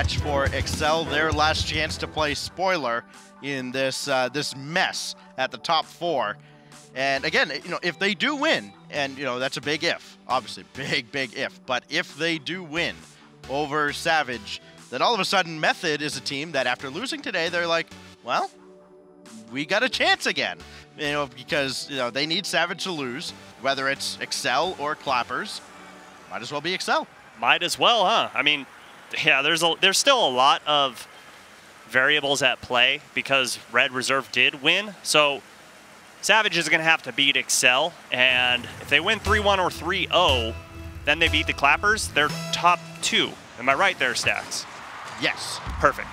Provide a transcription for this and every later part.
match for Excel, their last chance to play spoiler in this this mess at the top 4. And again, if they do win, and that's a big if, obviously, big if, but if they do win over Savage, then all of a sudden Method is a team that after losing today, they're like, well, we got a chance again, because they need Savage to lose, whether it's Excel or Clappers. Might as well be Excel. Might as well, huh? I mean, yeah, there's still a lot of variables at play because Red Reserve did win. So Savage is going to have to beat Excel, and if they win 3-1 or 3-0, then they beat the Clappers. They're top 2. Am I right there, Stacks? Yes. Perfect.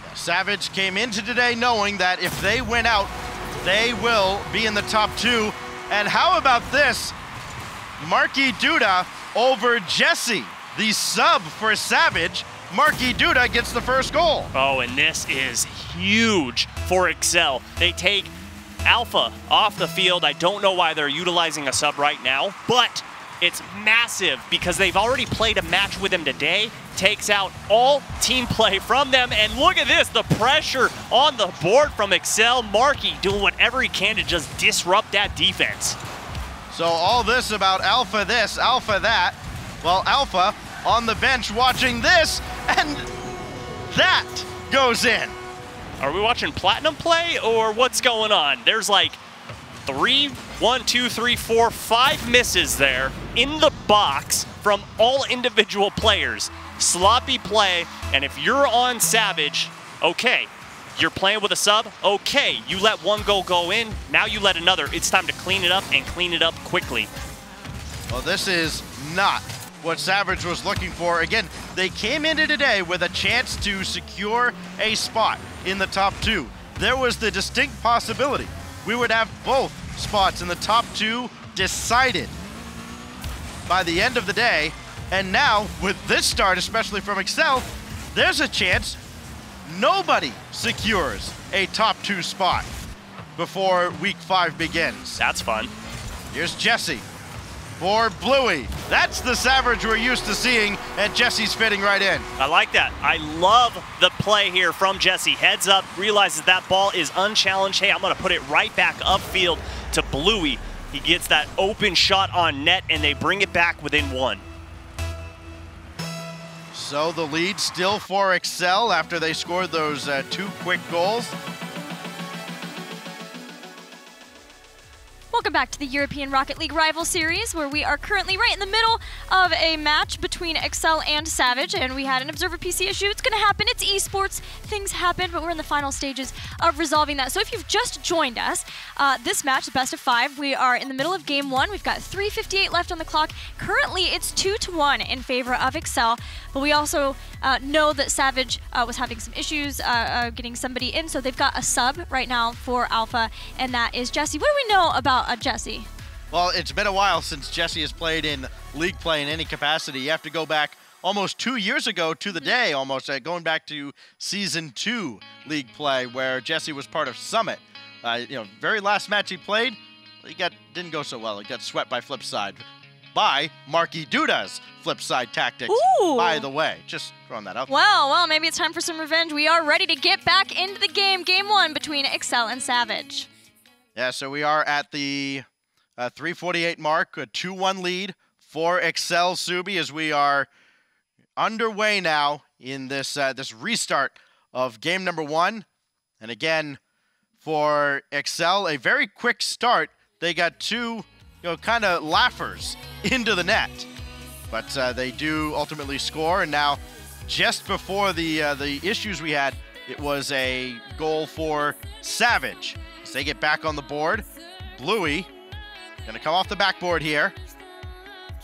Yeah, Savage came into today knowing that if they win out, they will be in the top 2. And how about this? Marky Duda over Jesse, the sub for Savage. Marky Duda gets the first goal. Oh, and this is huge for Excel. They take Alpha off the field. I don't know why they're utilizing a sub right now, but it's massive because they've already played a match with him today. Takes out all team play from them, and look at this, the pressure on the board from Excel. Marky doing whatever he can to just disrupt that defense. So all this about Alpha this, Alpha that. Well, Alpha on the bench watching this, and that goes in. Are we watching Platinum play, or what's going on? There's like 5 misses there in the box from all individual players. Sloppy play, and if you're on Savage, okay, you're playing with a sub, okay, you let one goal go in, now you let another. It's time to clean it up and clean it up quickly. Well, this is not what Savage was looking for. Again, they came into today with a chance to secure a spot in the top 2. There was the distinct possibility we would have both spots in the top 2 decided by the end of the day. And now, with this start, especially from Excel, there's a chance nobody secures a top 2 spot before week 5 begins. That's fun. Here's Jesse for Bluey. That's the Savage we're used to seeing, and Jesse's fitting right in. I like that. I love the play here from Jesse. Heads up, realizes that ball is unchallenged. Hey, I'm going to put it right back upfield to Bluey. He gets that open shot on net, and they bring it back within 1. So the lead still for Excel after they scored those 2 quick goals. Welcome back to the European Rocket League Rival Series, where we are currently right in the middle of a match between Excel and Savage, and we had an observer PC issue. It's going to happen. It's esports. Things happen, but we're in the final stages of resolving that. So if you've just joined us, this match, the best of 5, we are in the middle of game 1. We've got 3:58 left on the clock. Currently, it's 2-1 in favor of Excel, but we also know that Savage was having some issues getting somebody in, so they've got a sub right now for Alpha, and that is Jesse. What do we know about Jesse? Well, it's been a while since Jesse has played in league play in any capacity. You have to go back almost 2 years ago to the day, almost going back to Season 2 league play, where Jesse was part of Summit. Very last match he played, didn't go so well. He got swept by Flipside by Marky Duda's Flipside tactics. Ooh. By the way, just throwing that out there. Well, maybe it's time for some revenge. We are ready to get back into the game. Game 1 between Excel and Savage. Yeah, so we are at the 3:48 mark, a 2-1 lead for Excel Subi as we are underway now in this this restart of game number 1. And again, for Excel, a very quick start. They got 2, kind of laughers into the net, but they do ultimately score. And now, just before the issues we had, it was a goal for Savage. They get back on the board. Bluey gonna come off the backboard here.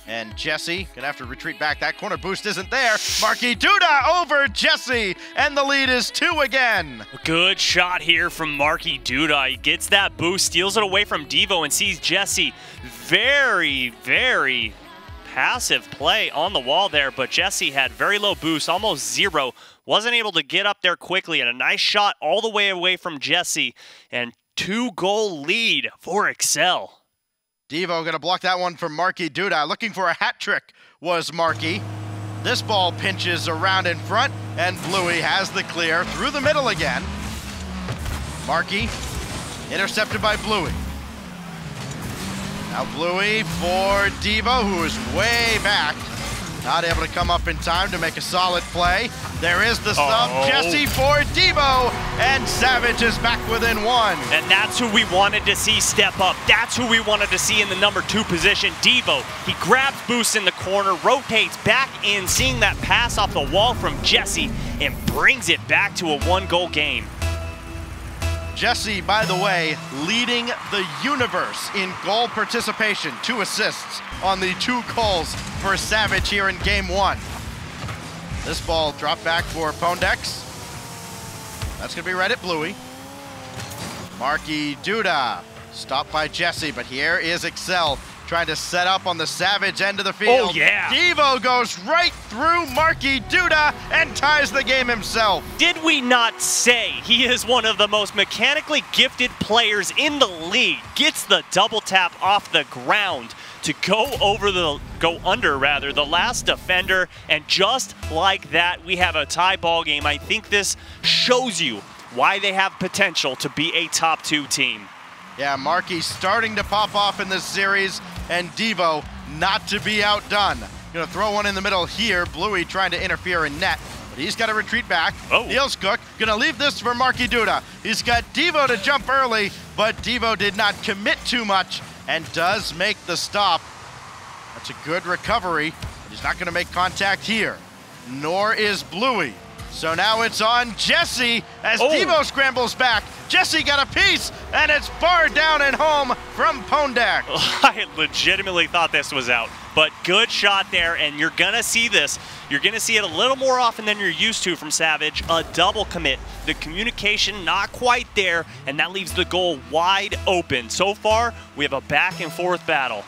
And Jesse gonna have to retreat back. That corner boost isn't there. Marky Duda over Jesse, and the lead is 2 again. A good shot here from Marky Duda. He gets that boost, steals it away from Devo, and sees Jesse. Very, very passive play on the wall there, but Jesse had very low boost, almost 0. Wasn't able to get up there quickly, and a nice shot all the way away from Jesse, and 2-goal lead for Excel. Devo gonna block that one from Marky Duda. Looking for a hat trick was Marky. This ball pinches around in front, and Bluey has the clear through the middle again. Markey intercepted by Bluey. Now Bluey for Devo, who is way back. Not able to come up in time to make a solid play. There is the sub, Jesse for Devo, and Savage is back within one. And that's who we wanted to see step up. That's who we wanted to see in the number 2 position, Devo. He grabs Boost in the corner, rotates back in, seeing that pass off the wall from Jesse, and brings it back to a 1-goal game. Jesse, by the way, leading the universe in goal participation, 2 assists on the 2 goals for Savage here in game 1. This ball dropped back for Pondex. That's gonna be right at Bluey. Markey Duda, stopped by Jesse, but here is Excel trying to set up on the Savage end of the field. Oh yeah! Devo goes right through Markey Duda and ties the game himself. Did we not say he is one of the most mechanically gifted players in the league? Gets the double tap off the ground to go under the last defender, and just like that, we have a tie ball game. I think this shows you why they have potential to be a top 2 team. Yeah, Markey starting to pop off in this series, and Devo not to be outdone. Gonna throw one in the middle here. Bluey trying to interfere in net, but he's got to retreat back. Niels Cook gonna leave this for Markey Duda. He's got Devo to jump early, but Devo did not commit too much and does make the stop. That's a good recovery. He's not gonna make contact here, nor is Bluey. So now it's on Jesse as Devo scrambles back. Jesse got a piece, and it's far down and home from Pondex. I legitimately thought this was out, but good shot there, and you're gonna see this. You're gonna see it a little more often than you're used to from Savage. A double commit. The communication not quite there, and that leaves the goal wide open. So far, we have a back and forth battle.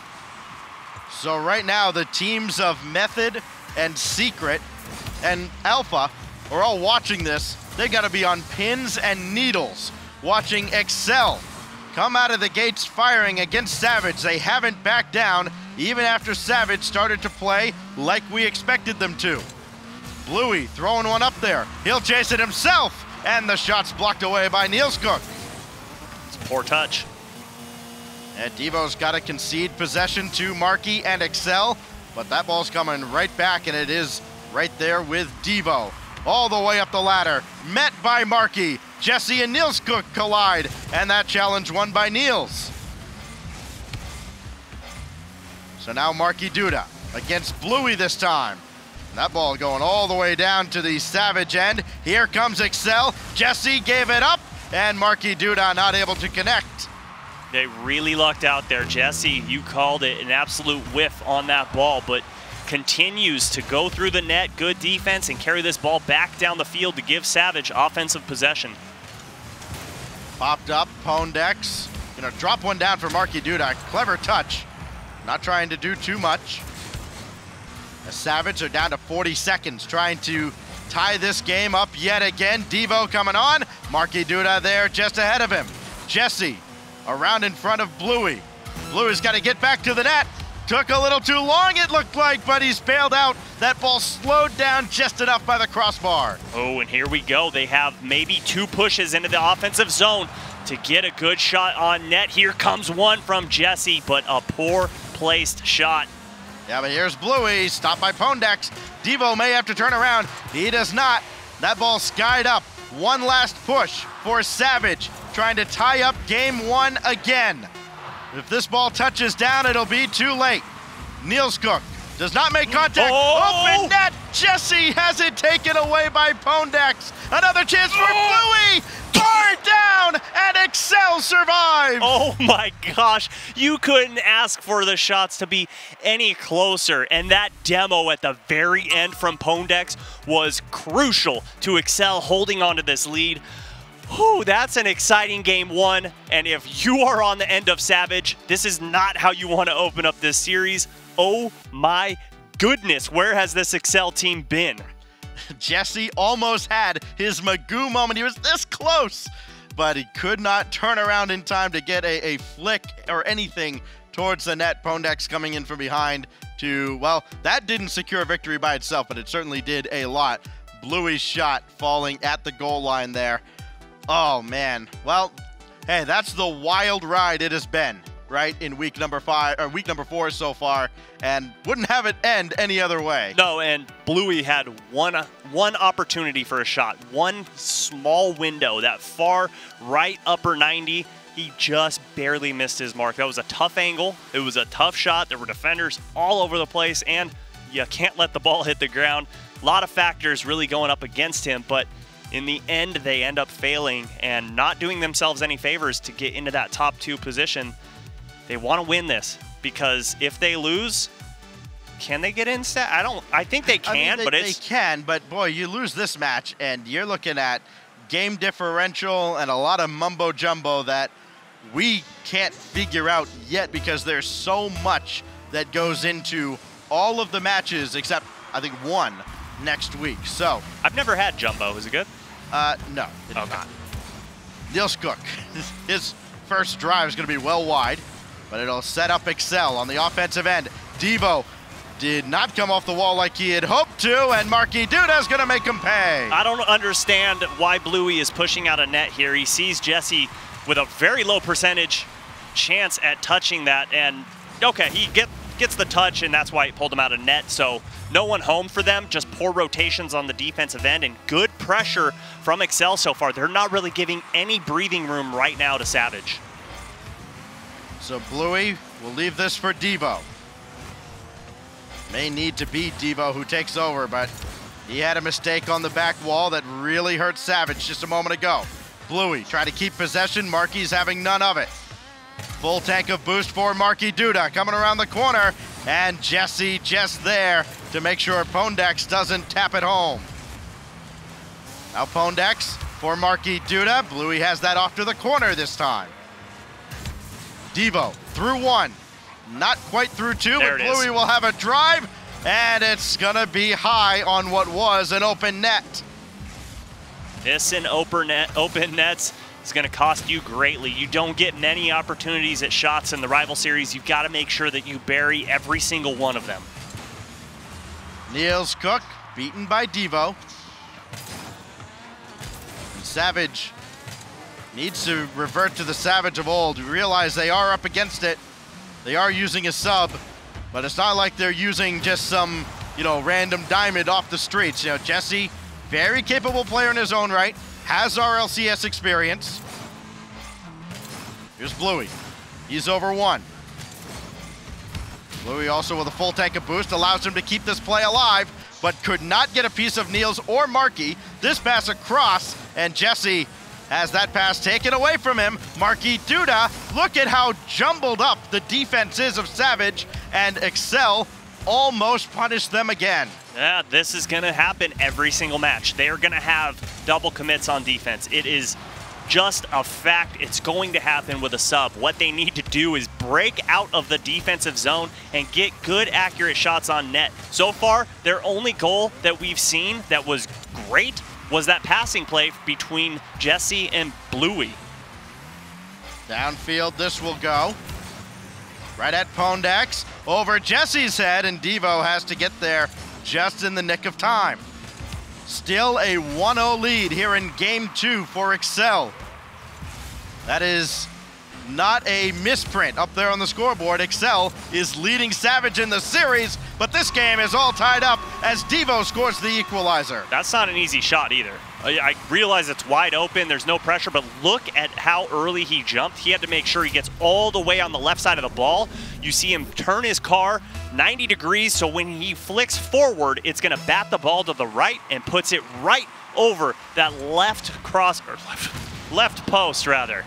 So right now, the teams of Method and Secret and Alpha are all watching this. They gotta be on pins and needles, watching Excel come out of the gates firing against Savage. They haven't backed down, even after Savage started to play like we expected them to. Bluey throwing one up there. He'll chase it himself, and the shot's blocked away by Niels Cook. It's a poor touch. And Devo's gotta concede possession to Markey and Excel, but that ball's coming right back, and it is right there with Devo. All the way up the ladder, met by Markey. Jesse and Niels Cook collide, and that challenge won by Niels. So now Markey Duda against Bluey this time. That ball going all the way down to the Savage end. Here comes Excel. Jesse gave it up, and Markey Duda not able to connect. They really lucked out there. Jesse, you called it, an absolute whiff on that ball, but continues to go through the net, good defense, and carry this ball back down the field to give Savage offensive possession. Popped up, Pondex. Gonna drop one down for Markey Duda. Clever touch. Not trying to do too much. The Savage are down to 40 seconds, trying to tie this game up yet again. Devo coming on. Markey Duda there just ahead of him. Jesse around in front of Bluey. Bluey's got to get back to the net. Took a little too long, it looked like, but he's bailed out. That ball slowed down just enough by the crossbar. Oh, and here we go. They have maybe 2 pushes into the offensive zone to get a good shot on net. Here comes one from Jesse, but a poor placed shot. Yeah, but here's Bluey, stopped by Pondex. Devo may have to turn around. He does not. That ball skied up. One last push for Savage, trying to tie up game 1 again. If this ball touches down, it'll be too late. Niels Cook does not make contact. Open net. Jesse has it taken away by Pondex. Another chance for Bluey. Far down, and Excel survives. Oh my gosh, you couldn't ask for the shots to be any closer, and that demo at the very end from Pondex was crucial to Excel holding on to this lead. Whew, that's an exciting game 1, and if you are on the end of Savage, this is not how you want to open up this series. Oh my goodness, where has this Excel team been? Jesse almost had his Magoo moment. He was this close, but he could not turn around in time to get a flick or anything towards the net. Pondex coming in from behind to, well, that didn't secure a victory by itself, but it certainly did a lot. Bluey's shot falling at the goal line there. Oh, man. Well, hey, that's the wild ride it has been, right, in week number 4 so far, and wouldn't have it end any other way. No, and Bluey had one opportunity for a shot, one small window, that far right upper 90. He just barely missed his mark. That was a tough angle. It was a tough shot. There were defenders all over the place, and you can't let the ball hit the ground. A lot of factors really going up against him, but in the end, they end up failing and not doing themselves any favors to get into that top 2 position. They want to win this, because if they lose, can they get in? I think they can, but they can, but boy, you lose this match, and you're looking at game differential and a lot of mumbo jumbo that we can't figure out yet, because there's so much that goes into all of the matches except I think one next week. So I've never had jumbo. Is it good? No, it is not. Niels Cook, his first drive is going to be well wide, but it'll set up Excel on the offensive end. Devo did not come off the wall like he had hoped to, and Marky Duda's going to make him pay. I don't understand why Bluey is pushing out a net here. He sees Jesse with a very low percentage chance at touching that, and okay, he gets the touch, and that's why he pulled him out of net. So no one home for them, just poor rotations on the defensive end and good pressure from Excel so far. They're not really giving any breathing room right now to Savage. So Bluey will leave this for Devo. May need to be Devo who takes over, but he had a mistake on the back wall that really hurt Savage just a moment ago. Bluey trying to keep possession. Marky's having none of it. Full tank of boost for Marky Duda coming around the corner, and Jesse just there to make sure Pondex doesn't tap it home. Now Pondex for Marky Duda. Bluey has that off to the corner this time. Devo through 1. Not quite through 2, but Bluey will have a drive, and it's gonna be high on what was an open net. This in open nets is gonna cost you greatly. You don't get many opportunities at shots in the rival series. You've got to make sure that you bury every single one of them. Niels Cook beaten by Devo. And Savage needs to revert to the Savage of old. You realize they are up against it. They are using a sub, but it's not like they're using just some, random diamond off the streets. Jesse, very capable player in his own right, has RLCS experience. Here's Bluey. He's over 1. Bluey also with a full tank of boost allows him to keep this play alive, but could not get a piece of Niels or Marky. This pass across, and Jesse has that pass taken away from him. Marky Duda, look at how jumbled up the defense is of Savage, and Excel almost punished them again. Yeah, this is going to happen every single match. They are going to have double commits on defense. It is just a fact. It's going to happen with a sub. What they need to do is break out of the defensive zone and get good, accurate shots on net. So far, their only goal that we've seen that was great was that passing play between Jesse and Bluey. Downfield, this will go. Right at Pondex, over Jesse's head, and Devo has to get there just in the nick of time. Still a 1-0 lead here in Game 2 for Excel. That is not a misprint up there on the scoreboard. Excel is leading Savage in the series, but this game is all tied up as Devo scores the equalizer. That's not an easy shot either. I realize it's wide open, there's no pressure, but look at how early he jumped. He had to make sure he gets all the way on the left side of the ball. You see him turn his car 90 degrees, so when he flicks forward, it's gonna bat the ball to the right and puts it right over that left post rather.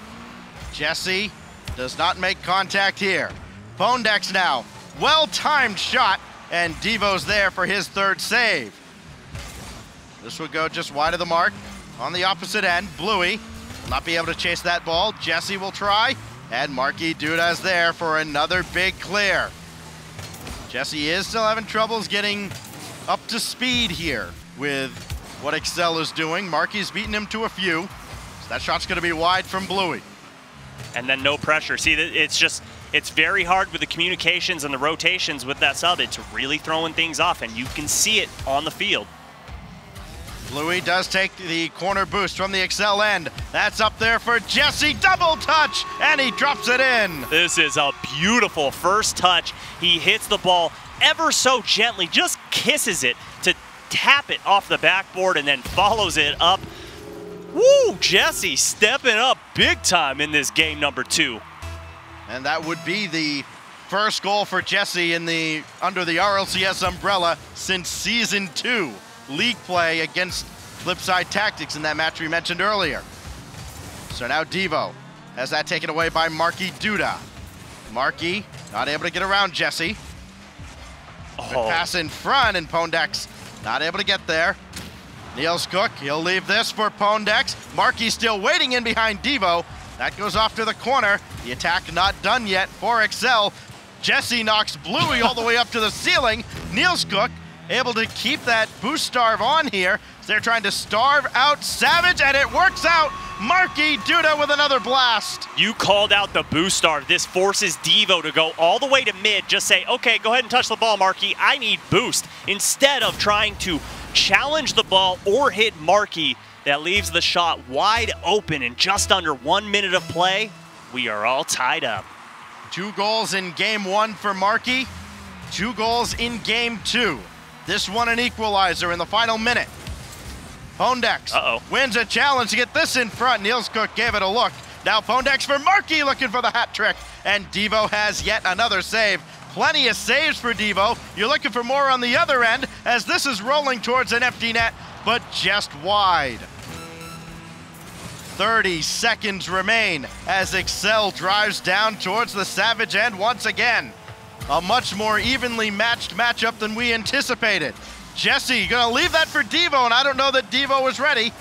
Jesse does not make contact here. Pondex now, well-timed shot, and Devo's there for his 3rd save. This will go just wide of the mark. On the opposite end, Bluey will not be able to chase that ball. Jesse will try, and Marky Duda's there for another big clear. Jesse is still having troubles getting up to speed here with what Excel is doing. Marky's beaten him to a few, so that shot's gonna be wide from Bluey. And then no pressure. See, it's just It's very hard with the communications and the rotations with that sub. It's really throwing things off, and you can see it on the field. Bluey does take the corner boost from the Excel end. That's up there for Jesse, double touch, and he drops it in. This is a beautiful first touch. He hits the ball ever so gently, just kisses it to tap it off the backboard and then follows it up. Woo, Jesse stepping up big time in this game number 2. And that would be the first goal for Jesse in under the RLCS umbrella since Season 2. League play against Flipside Tactics in that match we mentioned earlier. So now Devo has that taken away by Marky Duda. Marky not able to get around Jesse. Good pass in front, and Pondex not able to get there. Niels Cook, he'll leave this for Pondex. Marky still waiting in behind Devo. That goes off to the corner. The attack not done yet for Excel. Jesse knocks Bluey all the way up to the ceiling. Niels Cook able to keep that boost starve on here. They're trying to starve out Savage, and it works out. Marky Duda with another blast. You called out the boost starve. This forces Devo to go all the way to mid. Just say, okay, go ahead and touch the ball, Marky. I need boost. Instead of trying to challenge the ball or hit Marky, that leaves the shot wide open in just under 1 minute of play. We are all tied up. 2 goals in game 1 for Marky. 2 goals in game 2. This one an equalizer in the final minute. Pondex wins a challenge to get this in front. Niels Cook gave it a look. Now Pondex for Marky looking for the hat trick. And Devo has yet another save. Plenty of saves for Devo. You're looking for more on the other end as this is rolling towards an empty net, but just wide. 30 seconds remain as Excel drives down towards the Savage end once again. A much more evenly matched matchup than we anticipated. Jesse gonna leave that for Devo, and I don't know that Devo is ready.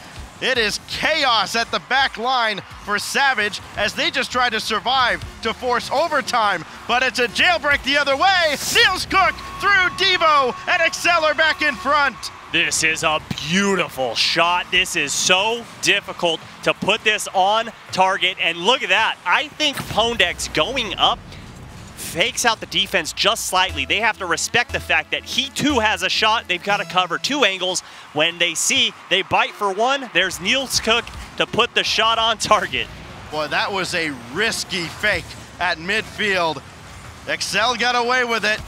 It is chaos at the back line for Savage as they just try to survive to force overtime, but it's a jailbreak the other way. Niels Cook through Devo, and Excel are back in front. This is a beautiful shot. This is so difficult to put this on target, and look at that. I think Pondex going up fakes out the defense just slightly. They have to respect the fact that he too has a shot. They've got to cover 2 angles. When they see they bite for one, there's Niels Cook to put the shot on target. Boy, that was a risky fake at midfield. Excel got away with it.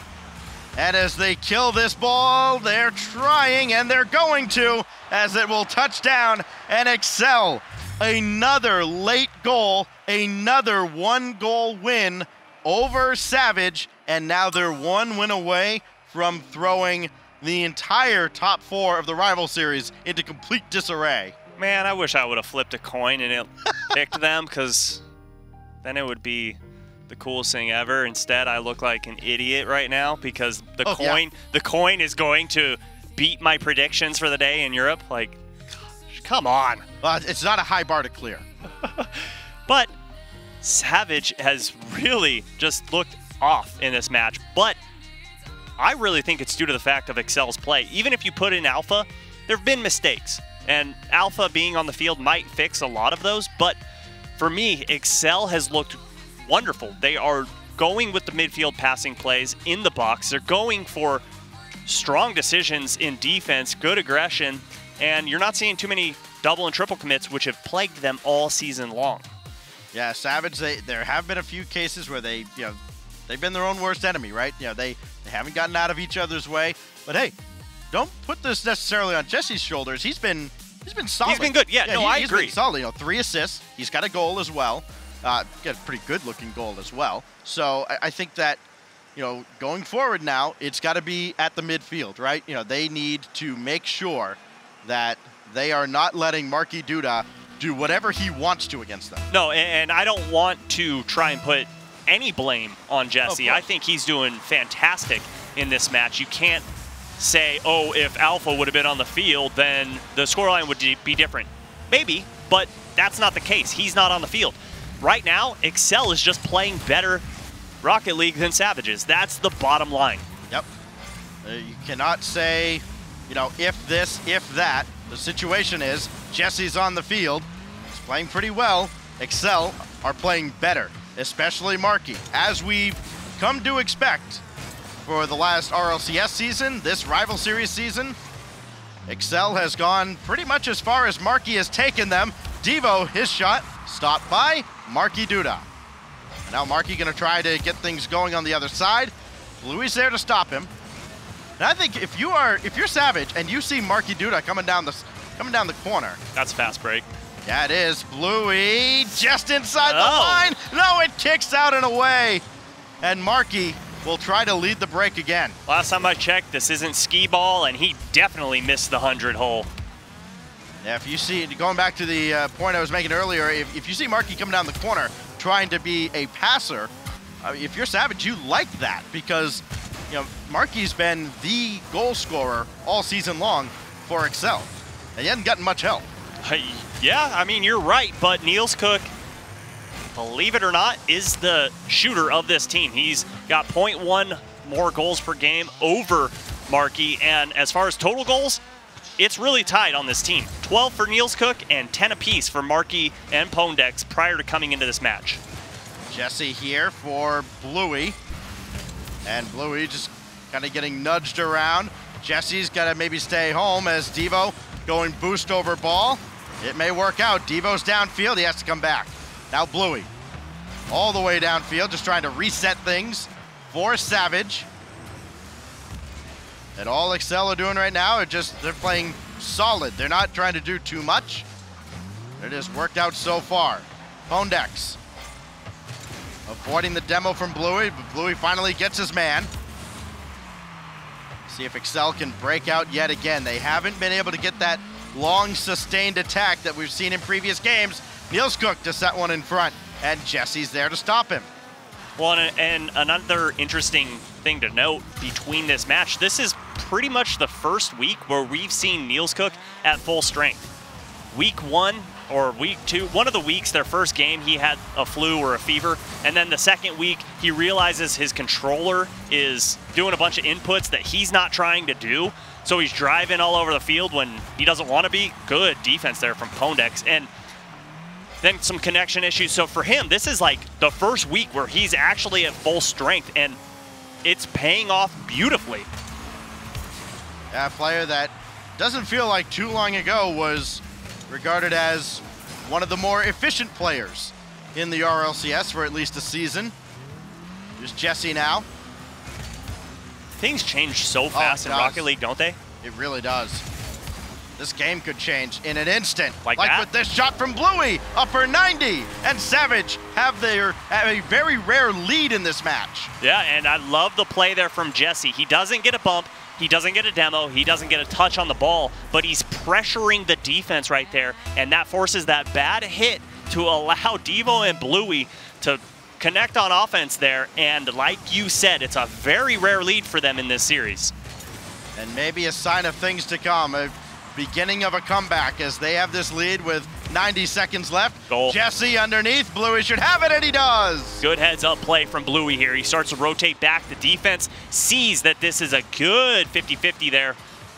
And as they kill this ball, they're trying, and they're going to, as it will touch down, and Excel, another late goal, another 1-goal win over Savage, and now they're 1 win away from throwing the entire top 4 of the rival series into complete disarray. Man, I wish I would have flipped a coin and it picked them, because then it would be the coolest thing ever. Instead, I look like an idiot right now because the coin is going to beat my predictions for the day in Europe. Like, gosh, come on. Well, it's not a high bar to clear. But Savage has really just looked off in this match, but I really think it's due to the fact of Excel's play. Even if you put in Alpha, there have been mistakes, and Alpha being on the field might fix a lot of those, but for me, Excel has looked wonderful. They are going with the midfield passing plays in the box. They're going for strong decisions in defense, good aggression, and you're not seeing too many double and triple commits, which have plagued them all season long. Yeah, Savage, there have been a few cases where they've been their own worst enemy, right? They haven't gotten out of each other's way. But hey, don't put this necessarily on Jesse's shoulders. He's been solid. He's been good. Yeah, no, I agree. He's been solid. 3 assists. He's got a goal as well. Got a pretty good-looking goal as well. So I think that, going forward now, it's got to be at the midfield, right? They need to make sure that they are not letting Marky Duda do whatever he wants to against them. No, and I don't want to try and put any blame on Jesse. I think he's doing fantastic in this match. You can't say, oh, if Alpha would have been on the field, then the scoreline would be different. Maybe, but that's not the case. He's not on the field. Right now, Excel is just playing better Rocket League than Savages. That's the bottom line. Yep. You cannot say, if this, if that. The situation is Jesse's on the field. He's playing pretty well. Excel are playing better. especially Marky. As we've come to expect for the last RLCS season, this Rival Series season, Excel has gone pretty much as far as Marky has taken them. Devo, his shot, stopped by Marky Duda. Now Marky gonna try to get things going on the other side. Bluey's there to stop him. And I think if you're Savage and you see Marky Duda coming down the corner. That's a fast break. Yeah, it is. Bluey just inside the line. No, it kicks out and away. And Marky will try to lead the break again. Last time I checked, this isn't skee ball, and he definitely missed the 100 hole. Yeah, if you see, going back to the point I was making earlier, if you see Marky coming down the corner trying to be a passer, if you're Savage, you like that because, you know, Marky's been the goal scorer all season long for Excel. And he hasn't gotten much help. Yeah, I mean, you're right, but Niels Cook, believe it or not, is the shooter of this team. He's got 0.1 more goals per game over Marky, and as far as total goals, it's really tied on this team. 12 for Niels Cook and 10 apiece for Marky and Pondex prior to coming into this match. Jesse here for Bluey, and Bluey just kind of getting nudged around. Jesse's got to maybe stay home as Devo going boost over ball. It may work out. Devo's downfield. He has to come back. Now Bluey all the way downfield, just trying to reset things for Savage. And all Excel are doing right now are they're playing solid. They're not trying to do too much. It has worked out so far. Pondex avoiding the demo from Bluey, but Bluey finally gets his man. See if Excel can break out yet again. They haven't been able to get that long sustained attack that we've seen in previous games. Niels Cook to set one in front, and Jesse's there to stop him. Well, and another interesting thing to note between this match, this is pretty much the first week where we've seen Niels Cook at full strength. Week 1 or week 2, one of the weeks, their first game, he had a flu or a fever, and then the second week, he realizes his controller is doing a bunch of inputs that he's not trying to do, so he's driving all over the field when he doesn't want to be. Good defense there from Pondex, and then some connection issues. So for him, this is like the first week where he's actually at full strength, and it's paying off beautifully. Yeah, a player that doesn't feel like too long ago was regarded as one of the more efficient players in the RLCS for at least a season. Here's Jesse now. Things change so fast in Rocket League, don't they? It really does. This game could change in an instant. Like with this shot from Bluey, upper 90, and Savage have a very rare lead in this match. Yeah, and I love the play there from Jesse. He doesn't get a bump, he doesn't get a demo, he doesn't get a touch on the ball, but he's pressuring the defense right there, and that forces that bad hit to allow Devo and Bluey to connect on offense there, and like you said, it's a very rare lead for them in this series. And maybe a sign of things to come. Beginning of a comeback as they have this lead with 90 seconds left. Goal. Jesse underneath. Bluey should have it, and he does. Good heads-up play from Bluey here. He starts to rotate back. The defense sees that this is a good 50-50 there.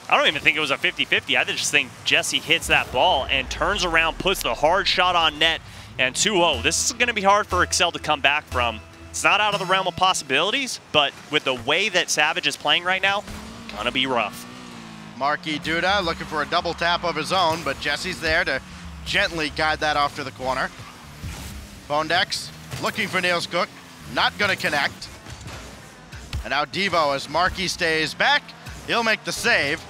I don't even think it was a 50-50. I just think Jesse hits that ball and turns around, puts the hard shot on net, and 2-0. This is going to be hard for Excel to come back from. It's not out of the realm of possibilities, but with the way that Savage is playing right now, gonna be rough. Marky Duda looking for a double tap of his own, but Jesse's there to gently guide that off to the corner. Pondex looking for Niels Cook, not gonna connect. And now Devo, as Marky stays back, he'll make the save.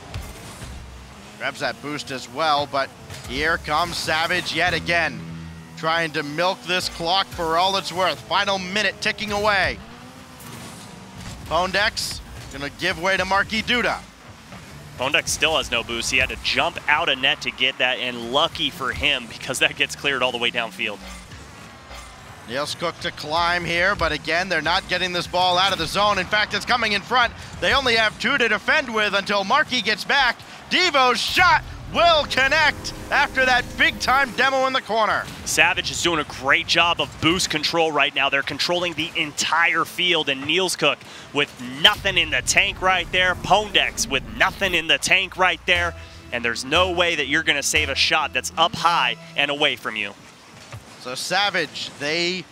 Grabs that boost as well, but here comes Savage yet again, trying to milk this clock for all it's worth. Final minute ticking away. Pondex gonna give way to Marky Duda. Pondex still has no boost. He had to jump out of net to get that, and lucky for him because that gets cleared all the way downfield. Niels Cook to climb here, but again, they're not getting this ball out of the zone. In fact, it's coming in front. They only have 2 to defend with until Marky gets back. Devo's shot will connect after that big-time demo in the corner. Savage is doing a great job of boost control right now. They're controlling the entire field, and Niels Cook with nothing in the tank right there. Pondex with nothing in the tank right there. And there's no way that you're going to save a shot that's up high and away from you. So Savage, they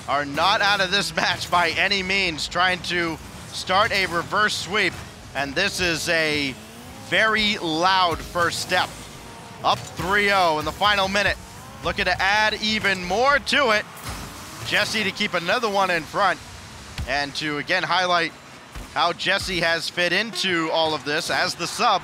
are not out of this match by any means, trying to start a reverse sweep, and this is a very loud first step. Up 3-0 in the final minute, looking to add even more to it. Jesse to keep another one in front, and to again highlight how Jesse has fit into all of this as the sub.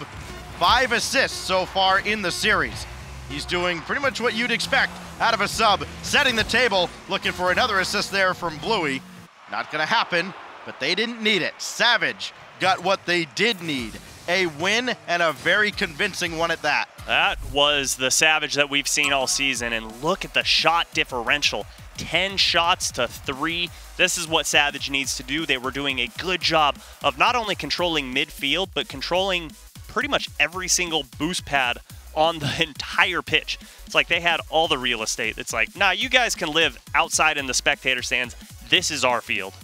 5 assists so far in the series. He's doing pretty much what you'd expect out of a sub, setting the table, looking for another assist there from Bluey. Not gonna happen, but they didn't need it. Savage got what they did need. A win, and a very convincing one at that. That was the Savage that we've seen all season, and look at the shot differential. 10 shots to 3. This is what Savage needs to do. They were doing a good job of not only controlling midfield, but controlling pretty much every single boost pad on the entire pitch. It's like they had all the real estate. It's like, nah, you guys can live outside in the spectator stands. This is our field.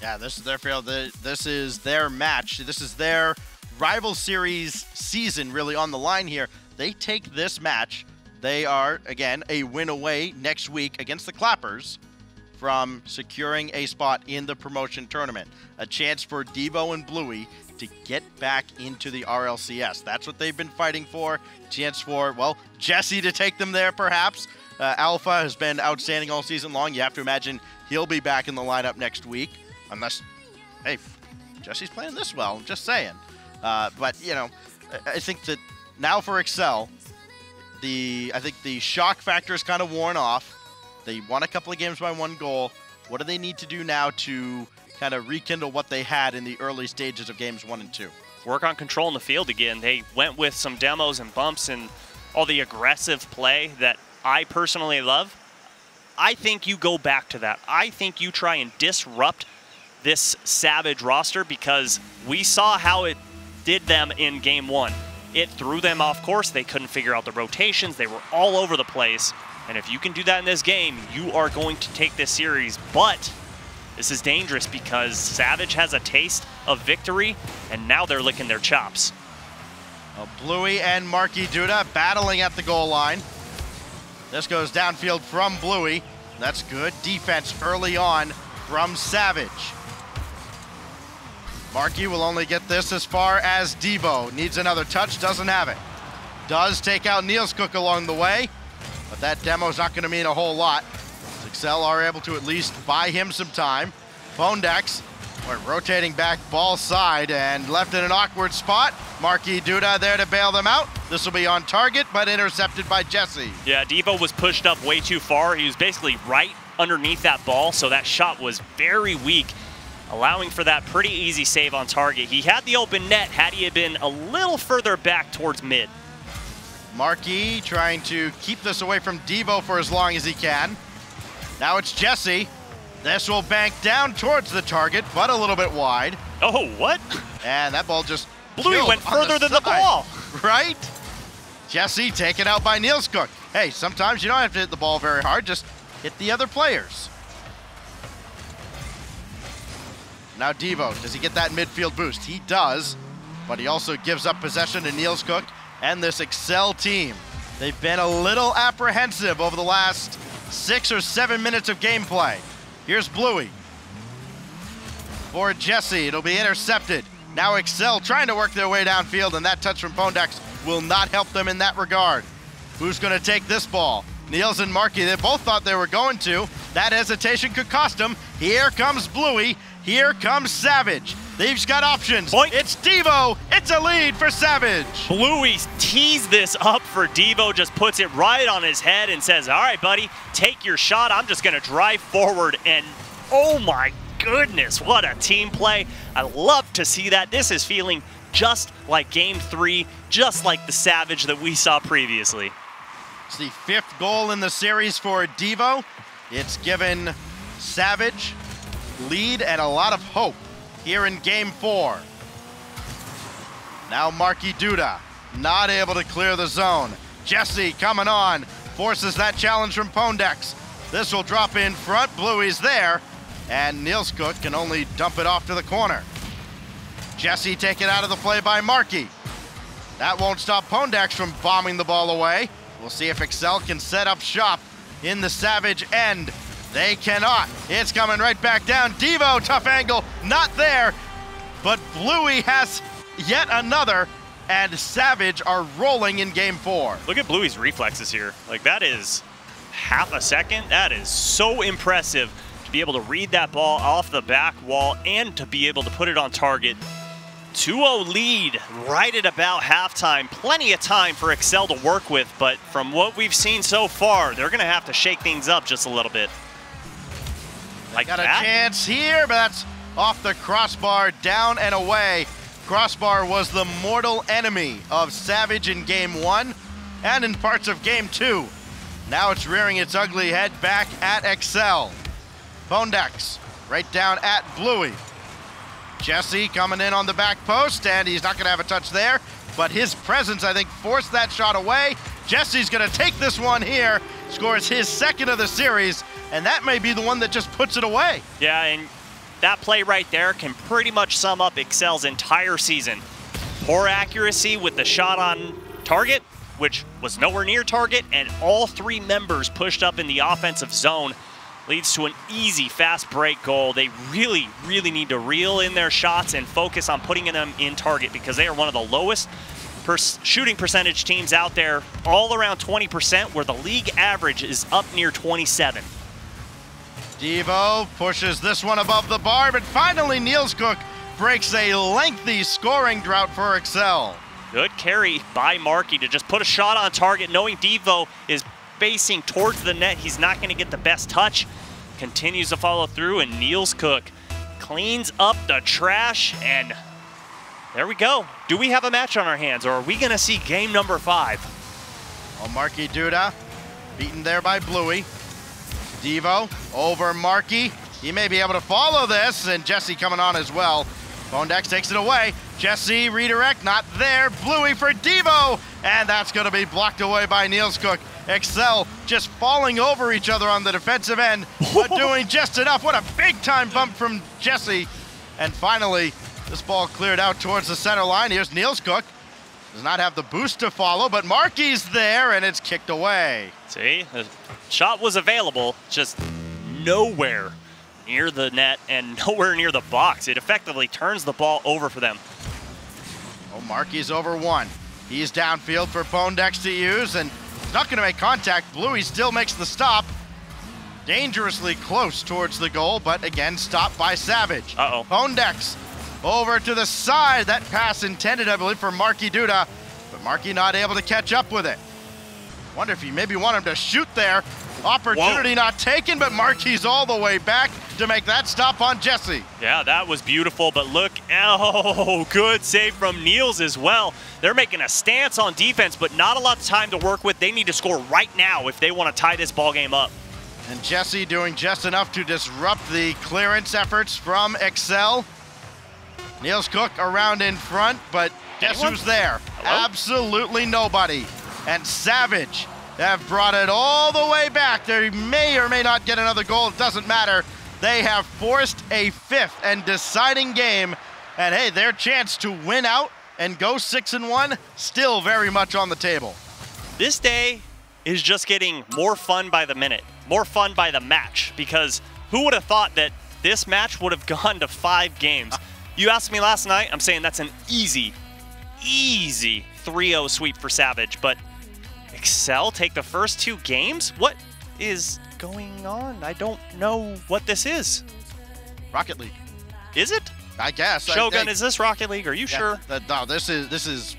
Yeah, this is their field. This is their match. This is their rival series season really on the line here. They take this match. They are, again, a win away next week against the Clappers from securing a spot in the promotion tournament. A chance for Devo and Bluey to get back into the RLCS. That's what they've been fighting for. Chance for, well, Jesse to take them there perhaps. Alpha has been outstanding all season long. You have to imagine he'll be back in the lineup next week. Unless, hey, Jesse's playing this well, I'm just saying. But, you know, I think that now for Excel, I think the shock factor is kind of worn off. They won a couple of games by 1 goal. What do they need to do now to kind of rekindle what they had in the early stages of games 1 and 2? Work on control in the field again. They went with some demos and bumps and all the aggressive play that I personally love. I think you go back to that. I think you try and disrupt this Savage roster, because we saw how it did them in game 1. It threw them off course. They couldn't figure out the rotations. They were all over the place. And if you can do that in this game, you are going to take this series. But this is dangerous because Savage has a taste of victory, and now they're licking their chops. Well, Bluey and Marky Duda battling at the goal line. This goes downfield from Bluey. That's good defense early on from Savage. Marky will only get this as far as Devo. Needs another touch, doesn't have it. Does take out Niels Cook along the way, but that demo's not going to mean a whole lot. Excel are able to at least buy him some time. Pondex went rotating back ball side and left in an awkward spot. Marky Duda there to bail them out. This will be on target, but intercepted by Jesse. Yeah, Devo was pushed up way too far. He was basically right underneath that ball, so that shot was very weak, allowing for that pretty easy save on target. He had the open net had he had been a little further back towards mid. Marky trying to keep this away from Devo for as long as he can. Now it's Jesse. This will bank down towards the target, but a little bit wide. Oh, what? And that ball just Bluey went further than the ball. Right? Jesse taken out by Niels Cook. Hey, sometimes you don't have to hit the ball very hard, just hit the other players. Now Devo, does he get that midfield boost? He does, but he also gives up possession to Niels Cook and this Excel team. They've been a little apprehensive over the last 6 or 7 minutes of gameplay. Here's Bluey. For Jesse, it'll be intercepted. Now Excel trying to work their way downfield, and that touch from Pondex will not help them in that regard. Who's gonna take this ball? Niels and Marky, they both thought they were going to. That hesitation could cost them. Here comes Bluey. Here comes Savage. They've got options. Point. It's Devo. It's a lead for Savage. Bluey tees this up for Devo, just puts it right on his head and says, all right, buddy, take your shot. I'm just going to drive forward. And oh my goodness, what a team play. I love to see that. This is feeling just like game 3, just like the Savage that we saw previously. It's the 5th goal in the series for Devo. It's given Savage lead and a lot of hope here in game 4. Now Marky Duda not able to clear the zone. Jesse coming on, forces that challenge from Pondex. This will drop in front, Bluey's there, and Niels Cook can only dump it off to the corner. Jesse taken out of the play by Marky. That won't stop Pondex from bombing the ball away. We'll see if Excel can set up shop in the Savage end. They cannot. It's coming right back down. Devo, tough angle, not there. But Bluey has yet another, and Savage are rolling in game 4. Look at Bluey's reflexes here. Like, that is half a second. That is so impressive to be able to read that ball off the back wall and to be able to put it on target. 2-0 lead right at about halftime. Plenty of time for Excel to work with, but from what we've seen so far, they're going to have to shake things up just a little bit. Like got that? A chance here, but that's off the crossbar, down and away. Crossbar was the mortal enemy of Savage in game 1 and in parts of game 2. Now it's rearing its ugly head back at Excel. Bondex right down at Bluey. Jesse coming in on the back post, and he's not going to have a touch there, but his presence, I think, forced that shot away. Jesse's going to take this one here, scores his second of the series, and that may be the one that just puts it away. Yeah, and that play right there can pretty much sum up Excel's entire season. Poor accuracy with the shot on target, which was nowhere near target, and all 3 members pushed up in the offensive zone. Leads to an easy fast break goal. They really, really need to reel in their shots and focus on putting them in target because they are one of the lowest shooting percentage teams out there, all around 20%, where the league average is up near 27. Devo pushes this one above the bar, but finally Niels Cook breaks a lengthy scoring drought for Excel. Good carry by Markey to just put a shot on target, knowing Devo is facing towards the net. He's not going to get the best touch. Continues to follow through, and Niels Cook cleans up the trash, and there we go. Do we have a match on our hands, or are we going to see game number 5? Well, Markey Duda beaten there by Bluey. Devo over Markey. He may be able to follow this, and Jesse coming on as well. Bondex takes it away. Jesse redirect, not there. Bluey for Devo, and that's going to be blocked away by Niels Cook. Excel just falling over each other on the defensive end, but doing just enough. What a big-time bump from Jesse. And finally, this ball cleared out towards the center line. Here's Niels Cook. Does not have the boost to follow, but Markey's there, and it's kicked away. See, the shot was available, just nowhere near the net and nowhere near the box. It effectively turns the ball over for them. Oh, Markey's over 1. He's downfield for Bondex to use, and not going to make contact. Bluey still makes the stop. Dangerously close towards the goal, but again, stopped by Savage. Uh-oh. Bondex over to the side. That pass intended, I believe, for Markey Duda, but Markey not able to catch up with it. Wonder if you maybe want him to shoot there. Opportunity not taken, but Markey's all the way back to make that stop on Jesse. Yeah, that was beautiful, but look, oh, good save from Niels as well. They're making a stance on defense, but not a lot of time to work with. They need to score right now if they want to tie this ball game up. And Jesse doing just enough to disrupt the clearance efforts from Excel. Niels Cook around in front, but guess who's there? Hello? Absolutely nobody. And Savage have brought it all the way back. They may or may not get another goal. It doesn't matter. They have forced a 5th and deciding game. And hey, their chance to win out and go 6-1 still very much on the table. This day is just getting more fun by the minute, more fun by the match, because who would have thought that this match would have gone to 5 games? You asked me last night, I'm saying that's an easy 3-0 sweep for Savage, but Excel take the first 2 games? What is going on? I don't know what this is. Rocket League. Is it? I guess. Shogun, is this Rocket League? Are you sure? No, this is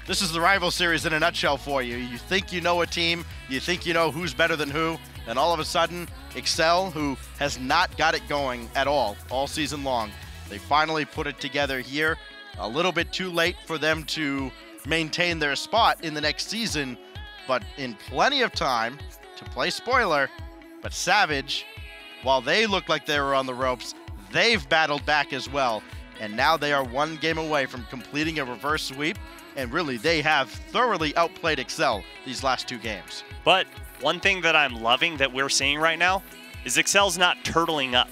the rival series in a nutshell for you. You think you know a team, you think you know who's better than who, and all of a sudden, Excel, who has not got it going at all season long, they finally put it together here. A little bit too late for them to maintain their spot in the next season, but in plenty of time to play spoiler. But Savage, while they look like they were on the ropes, they've battled back as well. And now they are 1 game away from completing a reverse sweep. And really, they have thoroughly outplayed Excel these last 2 games. But one thing that I'm loving that we're seeing right now is Excel's not turtling up.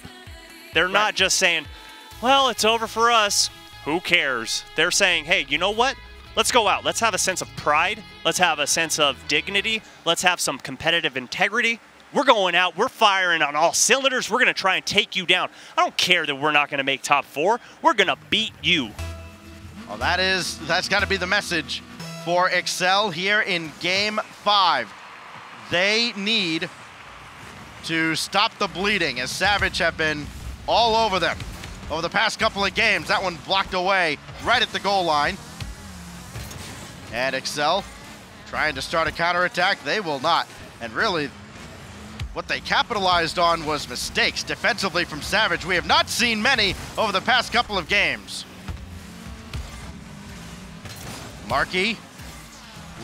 They're not just saying, well, it's over for us. Who cares? They're saying, hey, you know what? Let's go out. Let's have a sense of pride. Let's have a sense of dignity. Let's have some competitive integrity. We're going out. We're firing on all cylinders. We're going to try and take you down. I don't care that we're not going to make top 4. We're going to beat you. Well, that's got to be the message for Excel here in Game 5. They need to stop the bleeding, as Savage have been all over them over the past couple of games. That one blocked away right at the goal line. And Excel trying to start a counterattack. They will not. And really, what they capitalized on was mistakes defensively from Savage. We have not seen many over the past couple of games. Markey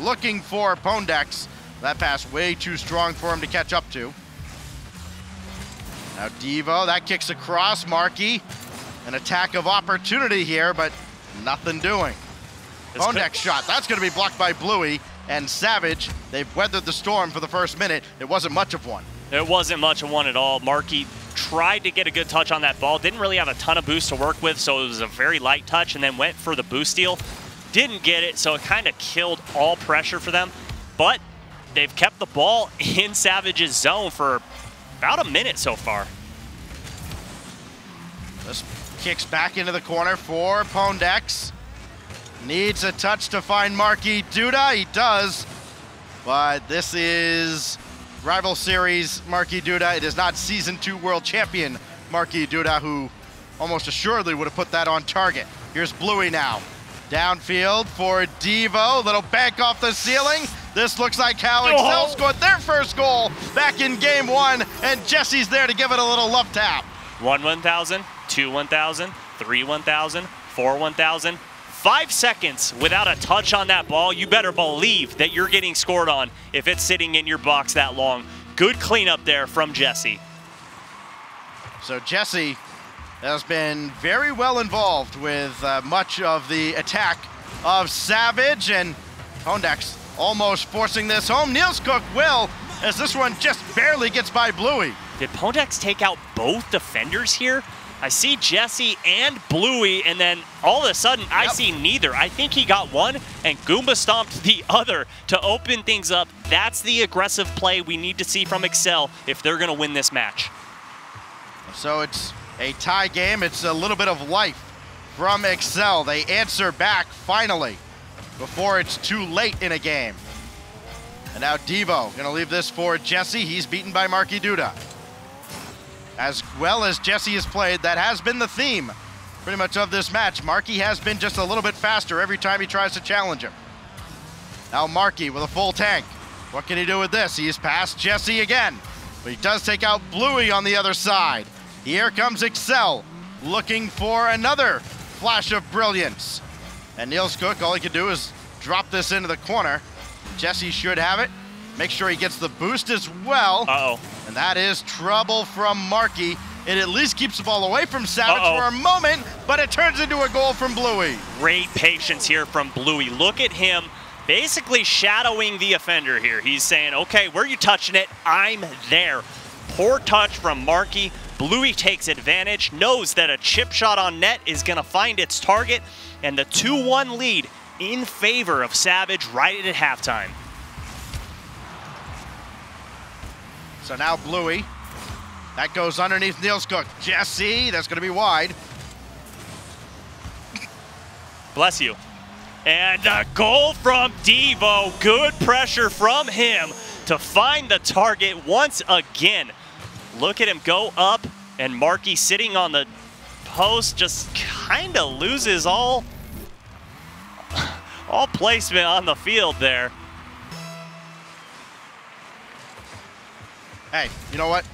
looking for Pondex. That pass way too strong for him to catch up to. Now Devo, that kicks across. Markey, an attack of opportunity here, but nothing doing. Pondex shot, that's going to be blocked by Bluey. And Savage, they've weathered the storm for the first minute. It wasn't much of one. It wasn't much of one at all. Markey tried to get a good touch on that ball. Didn't really have a ton of boost to work with, so it was a very light touch, and then went for the boost steal. Didn't get it, so it kind of killed all pressure for them. But they've kept the ball in Savage's zone for about a minute so far. This kicks back into the corner for Pondex. Needs a touch to find Markey Duda. He does, but this is Rival Series Markey Duda. It is not Season 2 World Champion Markey Duda, who almost assuredly would have put that on target. Here's Bluey now. Downfield for Devo. Little bank off the ceiling. This looks like how Excel scored their first goal back in Game 1, and Jesse's there to give it a little love tap. 1-1000, 2-1000, 3-1000, 4-1000. 5 seconds without a touch on that ball. You better believe that you're getting scored on if it's sitting in your box that long. Good cleanup there from Jesse. So Jesse has been very well involved with much of the attack of Savage, and Pondex almost forcing this home. Niels Cook will, as this one just barely gets by Bluey. Did Pondex take out both defenders here? I see Jesse and Bluey, and then all of a sudden, I see neither. I think he got one, and Goomba stomped the other to open things up. That's the aggressive play we need to see from Excel if they're going to win this match. So it's a tie game. It's a little bit of life from Excel. They answer back finally before it's too late in a game. And now Devo going to leave this for Jesse. He's beaten by Markey Duda. As well as Jesse has played, that has been the theme pretty much of this match. Markey has been just a little bit faster every time he tries to challenge him. Now Markey with a full tank. What can he do with this? He's past Jesse again, but he does take out Bluey on the other side. Here comes Excel, looking for another flash of brilliance. And Niels Cook, all he can do is drop this into the corner. Jesse should have it. Make sure he gets the boost as well. Uh-oh. And that is trouble from Markey. It at least keeps the ball away from Savage for a moment, but it turns into a goal from Bluey. Great patience here from Bluey. Look at him basically shadowing the offender here. He's saying, okay, where are you touching it? I'm there. Poor touch from Markey. Bluey takes advantage, knows that a chip shot on net is going to find its target, and the 2-1 lead in favor of Savage right at halftime. So now Bluey, that goes underneath Niels Cook. Jesse, that's going to be wide. Bless you. And a goal from Devo. Good pressure from him to find the target once again. Look at him go up, and Markey sitting on the post just kind of loses all placement on the field there. Hey, you know what?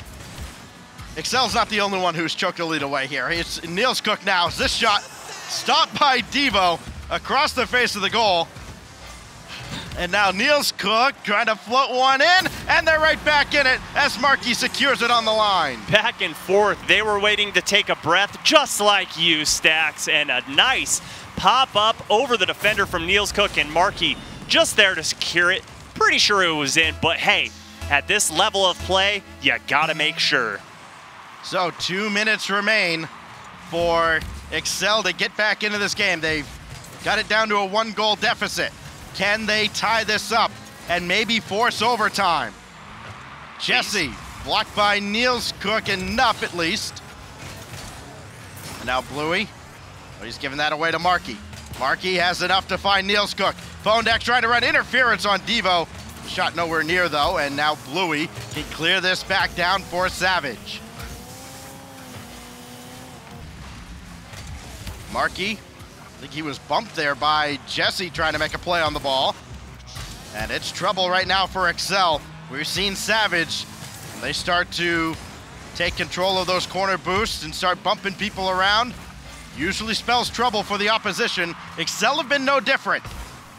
Excel's not the only one who's choked the lead away here. It's Niels Cook now. This shot stopped by Devo across the face of the goal. And now Niels Cook trying to float one in, and they're right back in it as Markey secures it on the line. Back and forth. They were waiting to take a breath, just like you, Stacks, and a nice pop-up over the defender from Niels Cook, and Markey just there to secure it. Pretty sure it was in, but hey, at this level of play, you gotta make sure. So 2 minutes remain for Excel to get back into this game. They've got it down to a 1-goal deficit. Can they tie this up and maybe force overtime? Jesse blocked by Niels Cook, enough at least. And now Bluey, oh, he's giving that away to Marky. Marky has enough to find Niels Cook. Pondex trying to run interference on Devo. Shot nowhere near though, and now Bluey can clear this back down for Savage. Marky, I think he was bumped there by Jesse trying to make a play on the ball. And it's trouble right now for Excel. We've seen Savage, they start to take control of those corner boosts and start bumping people around. Usually spells trouble for the opposition. Excel have been no different.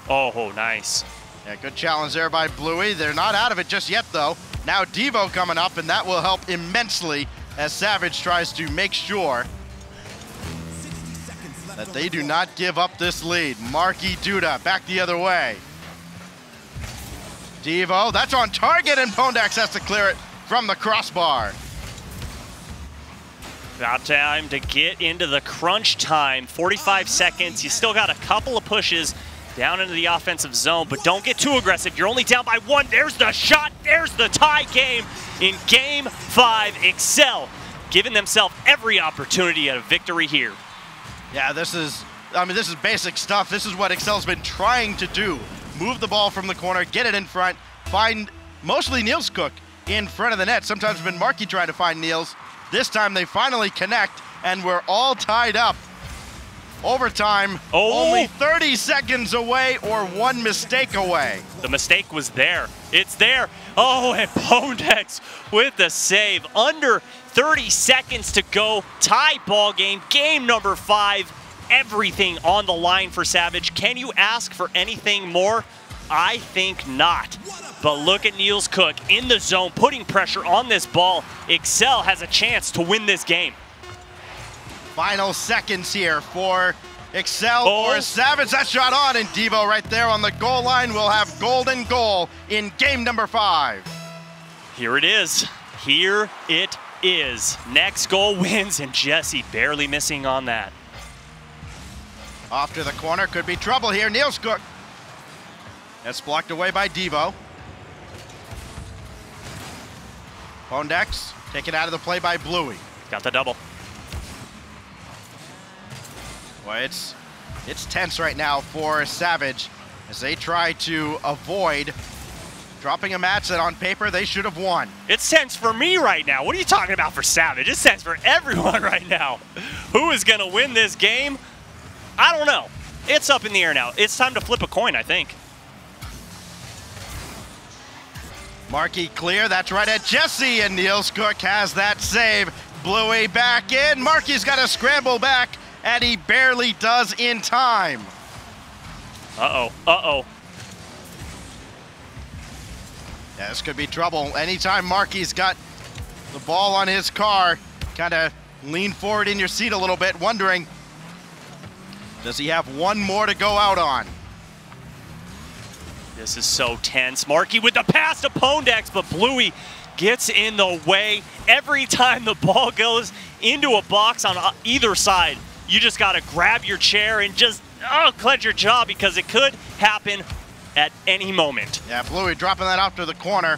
Oh, nice. Yeah, good challenge there by Bluey. They're not out of it just yet though. Now Devo coming up, and that will help immensely as Savage tries to make sure that they do not give up this lead. Marky Duda back the other way. Devo, that's on target, and Pondex has to clear it from the crossbar. About time to get into the crunch time. 45 seconds. You still got a couple of pushes down into the offensive zone, but don't get too aggressive. You're only down by one. There's the shot. There's the tie game in Game 5. Excel giving themselves every opportunity at a victory here. Yeah, this is basic stuff. This is what Excel's been trying to do. Move the ball from the corner, get it in front, find mostly Niels Cook in front of the net. Sometimes it's been Marky trying to find Niels. This time they finally connect, and we're all tied up. Overtime, only 30 seconds away or one mistake away. The mistake was there. It's there. Oh, and Pondex with the save. Under 30 seconds to go. Tie ball game. Game number 5. Everything on the line for Savage. Can you ask for anything more? I think not. But look at Niels Cook in the zone, putting pressure on this ball. Excel has a chance to win this game. Final seconds here for Excel or Savage. That shot on, and Devo right there on the goal line will have golden goal in game number 5. Here it is. Here it is. Next goal wins, and Jesse barely missing on that. Off to the corner, could be trouble here. Niels Cook. That's blocked away by Devo. Pondex taken out of the play by Bluey. Got the double. Well, it's tense right now for Savage as they try to avoid dropping a match that on paper they should have won. It's tense for me right now. What are you talking about for Savage? It's tense for everyone right now. Who is going to win this game? I don't know. It's up in the air now. It's time to flip a coin, I think. Marky clear, that's right at Jesse, and Niels Cook has that save. Bluey back in, Marky's got to scramble back, and he barely does in time. Uh-oh. Yeah, this could be trouble. Anytime Marky's got the ball on his car, kind of lean forward in your seat a little bit, wondering, does he have one more to go out on? This is so tense. Marky with the pass to Pondex, but Bluey gets in the way. Every time the ball goes into a box on either side, you just got to grab your chair and just clench your jaw, because it could happen at any moment. Yeah, Bluey dropping that out to the corner,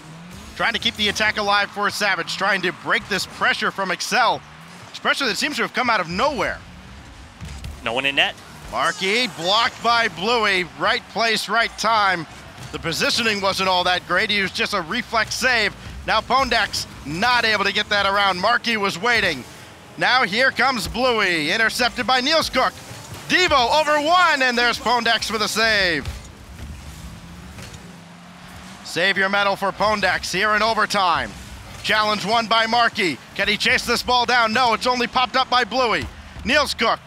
trying to keep the attack alive for Savage, trying to break this pressure from Excel. It's pressure that seems to have come out of nowhere. No one in net. Marky blocked by Bluey. Right place, right time. The positioning wasn't all that great. He was just a reflex save. Now Pondex not able to get that around. Marky was waiting. Now here comes Bluey, intercepted by Niels Cook. Devo over one, and there's Pondex with a save. Save your medal for Pondex here in overtime. Challenge won by Marky. Can he chase this ball down? No, it's only popped up by Bluey. Niels Cook,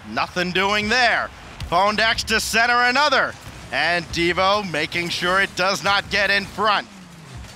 nothing doing there. Pondex to center another. And Devo making sure it does not get in front.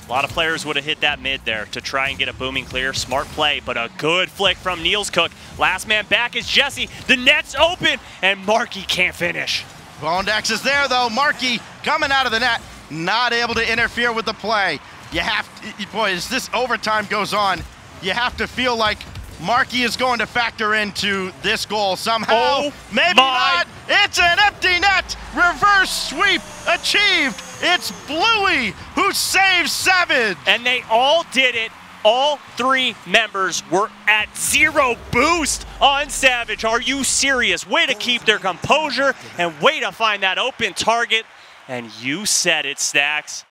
A lot of players would have hit that mid there to try and get a booming clear. Smart play, but a good flick from Niels Cook. Last man back is Jesse. The net's open, and Marky can't finish. Pondex is there, though. Marky coming out of the net, not able to interfere with the play. You have to, boy, as this overtime goes on, you have to feel like Marky is going to factor into this goal somehow. Maybe not. It's an empty net. Reverse sweep achieved. It's Bluey who saves Savage. And they all did it All 3 members were at 0 boost on Savage. Are you serious? Way to keep their composure and way to find that open target. And you said it, Stacks.